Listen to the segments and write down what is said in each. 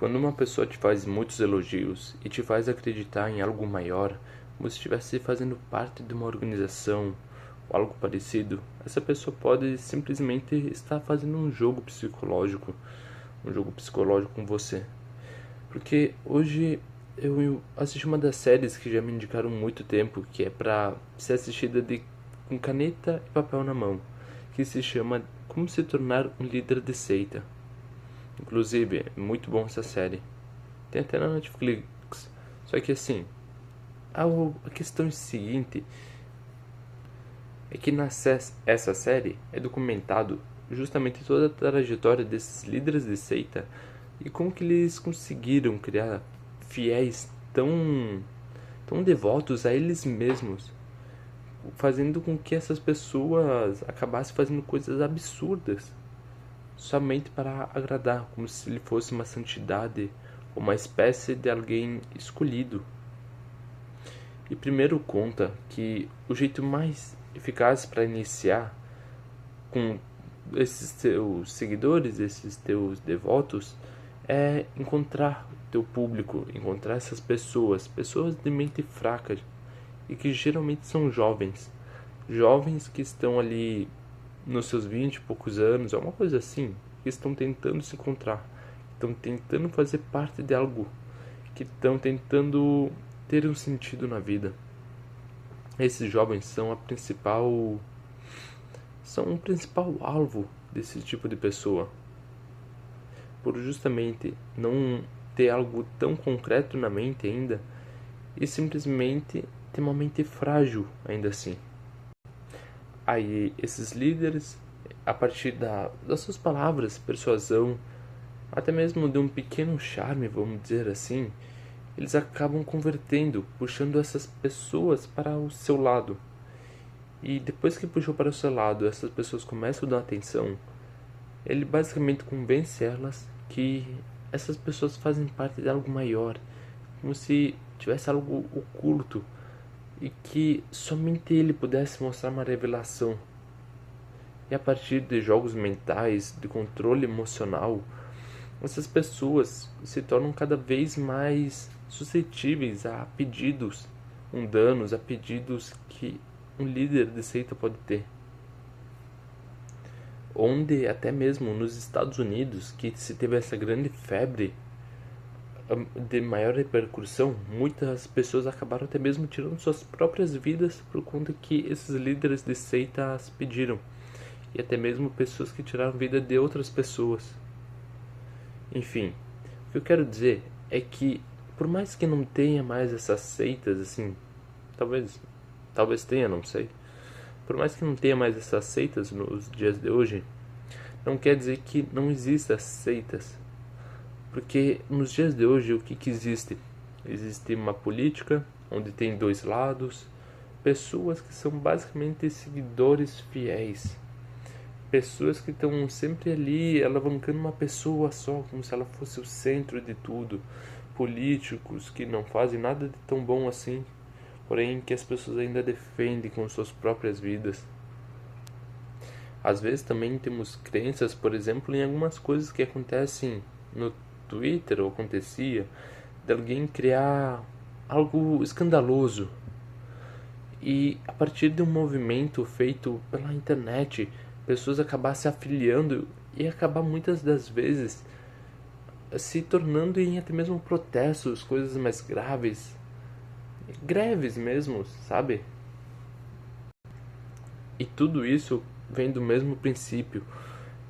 Quando uma pessoa te faz muitos elogios e te faz acreditar em algo maior, como se estivesse fazendo parte de uma organização ou algo parecido, essa pessoa pode simplesmente estar fazendo um jogo psicológico com você. Porque hoje eu assisti uma das séries que já me indicaram há muito tempo, que é pra ser assistida com caneta e papel na mão, que se chama Como se tornar um líder de seita. Inclusive, é muito bom essa série. Tem até na Netflix. Só que assim, a questão seguinte é que essa série é documentado justamente toda a trajetória desses líderes de seita e como que eles conseguiram criar fiéis tão devotos a eles mesmos, fazendo com que essas pessoas acabassem fazendo coisas absurdas somente para agradar, como se ele fosse uma santidade, uma espécie de alguém escolhido. E primeiro conta que o jeito mais eficaz para iniciar com esses teus seguidores, esses teus devotos, é encontrar teu público, encontrar essas pessoas de mente fraca e que geralmente são jovens que estão ali nos seus 20 e poucos anos, é uma coisa assim, que estão tentando se encontrar, estão tentando fazer parte de algo, que estão tentando ter um sentido na vida. Esses jovens são o principal alvo desse tipo de pessoa, por justamente não ter algo tão concreto na mente ainda e simplesmente ter uma mente frágil ainda assim. Aí esses líderes, a partir das suas palavras, persuasão, até mesmo de um pequeno charme, vamos dizer assim, eles acabam convertendo, puxando essas pessoas para o seu lado. E depois que puxou para o seu lado, essas pessoas começam a dar atenção, ele basicamente convence elas que essas pessoas fazem parte de algo maior, como se tivesse algo oculto e que somente ele pudesse mostrar uma revelação. E a partir de jogos mentais, de controle emocional, essas pessoas se tornam cada vez mais suscetíveis a pedidos mundanos, a pedidos que um líder de seita pode ter. Onde até mesmo nos Estados Unidos, que se teve essa grande febre de maior repercussão, muitas pessoas acabaram até mesmo tirando suas próprias vidas por conta que esses líderes de seitas pediram. E até mesmo pessoas que tiraram a vida de outras pessoas. Enfim, o que eu quero dizer é que, por mais que não tenha mais essas seitas, assim, talvez tenha, não sei. Por mais que não tenha mais essas seitas nos dias de hoje, não quer dizer que não existam seitas. Porque nos dias de hoje, o que existe? Existe uma política onde tem dois lados, pessoas que são basicamente seguidores fiéis. Pessoas que estão sempre ali alavancando uma pessoa só, como se ela fosse o centro de tudo. Políticos que não fazem nada de tão bom assim, porém que as pessoas ainda defendem com suas próprias vidas. Às vezes também temos crenças, por exemplo, em algumas coisas que acontecem no Twitter, ou acontecia, de alguém criar algo escandaloso. E a partir de um movimento feito pela internet, pessoas acabar se afiliando e acabar muitas das vezes se tornando em até mesmo protestos, coisas mais graves, greves mesmo, sabe? E tudo isso vem do mesmo princípio,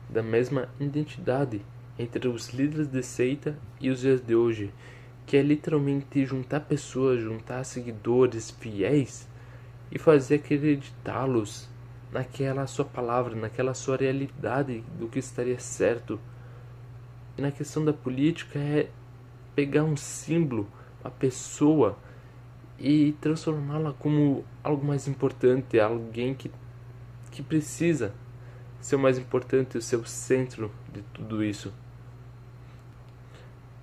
da mesma identidade entre os líderes de seita e os dias de hoje, que é literalmente juntar pessoas, juntar seguidores fiéis e fazer acreditá-los naquela sua palavra, naquela sua realidade do que estaria certo. E na questão da política é pegar um símbolo, uma pessoa, e transformá-la como algo mais importante, alguém que precisa ser o mais importante, ser o centro de tudo isso.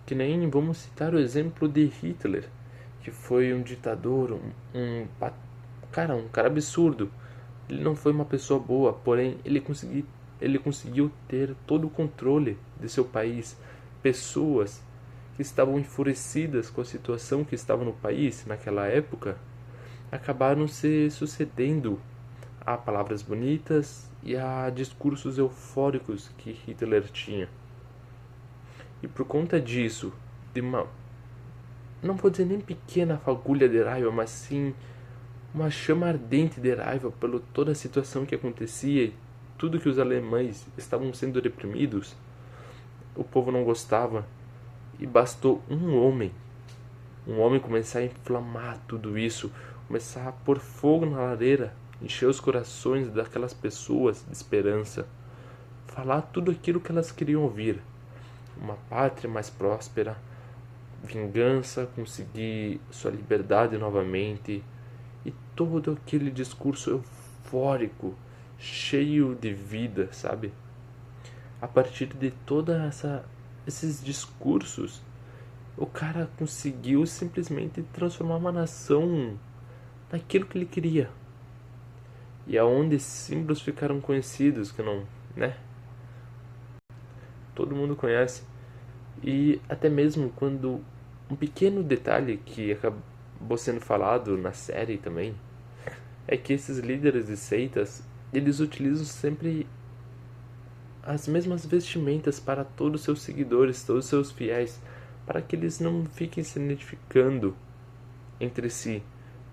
Que nem vamos citar o exemplo de Hitler, que foi um ditador, um cara absurdo. Ele não foi uma pessoa boa, porém ele conseguiu ter todo o controle de seu país, pessoas que estavam enfurecidas com a situação que estava no país naquela época, acabaram se sucedendo a palavras bonitas e a discursos eufóricos que Hitler tinha. E por conta disso, de uma, não vou dizer nem pequena fagulha de raiva, mas sim uma chama ardente de raiva pela toda a situação que acontecia e tudo que os alemães estavam sendo reprimidos, o povo não gostava e bastou um homem começar a inflamar tudo isso, começar a pôr fogo na lareira, encher os corações daquelas pessoas de esperança, falar tudo aquilo que elas queriam ouvir. Uma pátria mais próspera, vingança, conseguir sua liberdade novamente, e todo aquele discurso eufórico, cheio de vida, sabe? A partir de esses discursos, o cara conseguiu simplesmente transformar uma nação naquilo que ele queria. E aonde símbolos ficaram conhecidos, que não, né? Todo mundo conhece. E até mesmo quando um pequeno detalhe que acabou sendo falado na série também é que esses líderes de seitas, eles utilizam sempre as mesmas vestimentas para todos os seus seguidores, todos os seus fiéis, para que eles não fiquem se identificando entre si,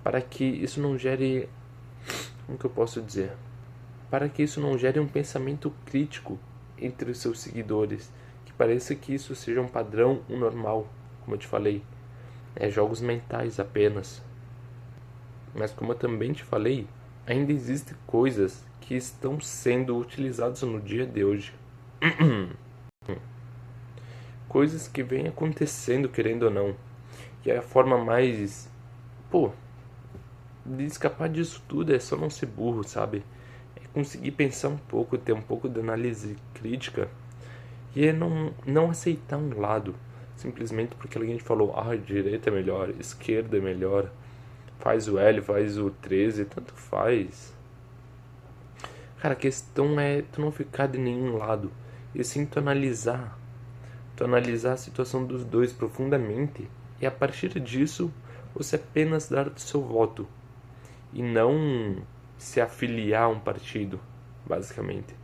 para que isso não gere, como que eu posso dizer, para que isso não gere um pensamento crítico entre os seus seguidores, que pareça que isso seja um padrão, um normal, como eu te falei, é jogos mentais apenas. Mas como eu também te falei, ainda existem coisas que estão sendo utilizadas no dia de hoje. Coisas que vêm acontecendo, querendo ou não. E a forma mais, de escapar disso tudo é só não ser burro, sabe? É conseguir pensar um pouco, ter um pouco de análise crítica e é não aceitar um lado, simplesmente porque alguém falou, direita é melhor, esquerda é melhor, faz o L, faz o 13, tanto faz. Cara, a questão é tu não ficar de nenhum lado, e sim tu analisar a situação dos dois profundamente, e a partir disso você apenas dar o seu voto, e não se afiliar a um partido, basicamente.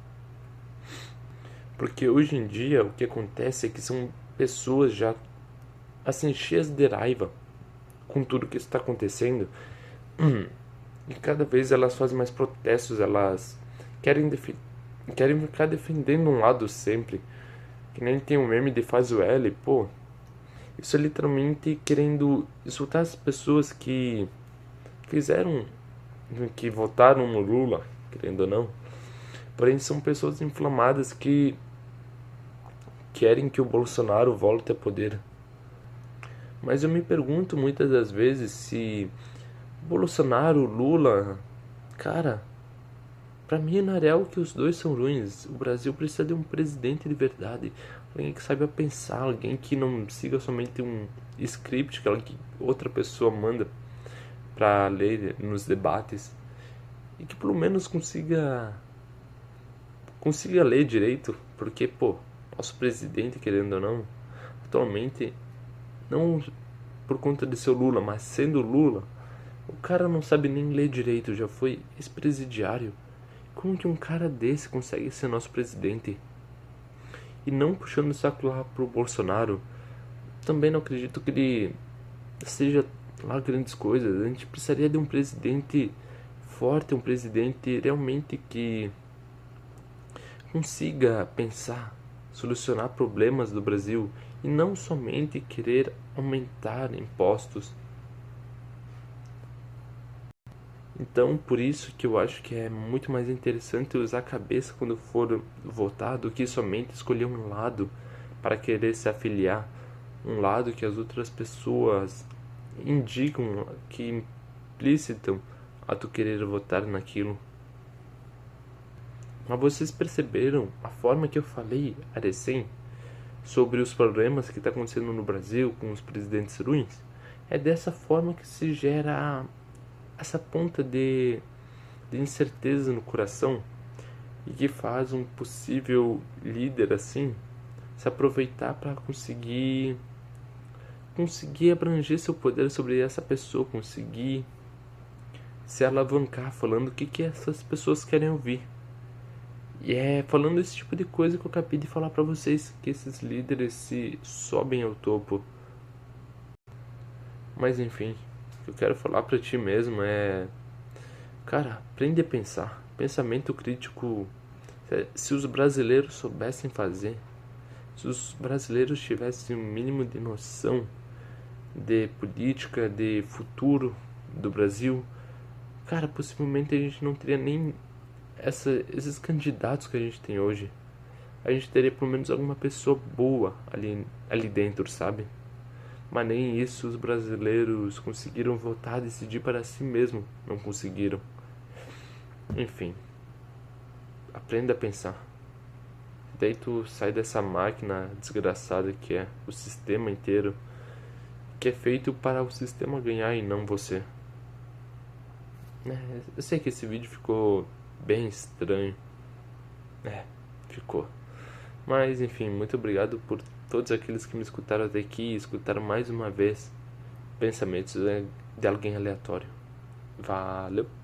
Porque hoje em dia o que acontece é que são pessoas já assim cheias de raiva com tudo que está acontecendo, e cada vez elas fazem mais protestos, elas querem ficar defendendo um lado sempre, que nem tem um meme de faz o L, isso é literalmente querendo insultar as pessoas que votaram no Lula, querendo ou não, porém são pessoas inflamadas que querem que o Bolsonaro volte a poder. Mas eu me pergunto muitas das vezes se Bolsonaro, Lula, cara, pra mim na real que os dois são ruins. O Brasil precisa de um presidente de verdade, alguém que saiba pensar, alguém que não siga somente um script que outra pessoa manda pra ler nos debates, e que pelo menos consiga ler direito, porque nosso presidente, querendo ou não, atualmente, não por conta de ser o Lula, mas sendo Lula, o cara não sabe nem ler direito, já foi ex-presidiário. Como que um cara desse consegue ser nosso presidente? E não puxando o saco lá pro Bolsonaro, também não acredito que ele seja lá grandes coisas. A gente precisaria de um presidente forte, um presidente realmente que consiga pensar, solucionar problemas do Brasil e não somente querer aumentar impostos. Então, por isso que eu acho que é muito mais interessante usar a cabeça quando for votar do que somente escolher um lado para querer se afiliar, um lado que as outras pessoas indicam, que implicitam a tu querer votar naquilo. Mas vocês perceberam a forma que eu falei a recém sobre os problemas que está acontecendo no Brasil com os presidentes ruins? É dessa forma que se gera essa ponta de incerteza no coração e que faz um possível líder assim se aproveitar para conseguir conseguir abranger seu poder sobre essa pessoa, conseguir se alavancar falando o que essas pessoas querem ouvir. E é falando esse tipo de coisa que eu acabei de falar pra vocês, que esses líderes se sobem ao topo. Mas enfim, o que eu quero falar pra ti mesmo é... Cara, aprende a pensar. Pensamento crítico, se os brasileiros soubessem fazer, se os brasileiros tivessem um mínimo de noção de política, de futuro do Brasil, cara, possivelmente a gente não teria nem esses candidatos que a gente tem hoje. A gente teria pelo menos alguma pessoa boa ali dentro, sabe? Mas nem isso os brasileiros conseguiram votar, decidir para si mesmo. Não conseguiram. Enfim, aprenda a pensar. Daí tu sai dessa máquina desgraçada que é o sistema inteiro, que é feito para o sistema ganhar e não você. Eu sei que esse vídeo ficou bem estranho. Ficou. Mas enfim, muito obrigado por todos aqueles que me escutaram até aqui e escutaram mais uma vez pensamentos de alguém aleatório. Valeu!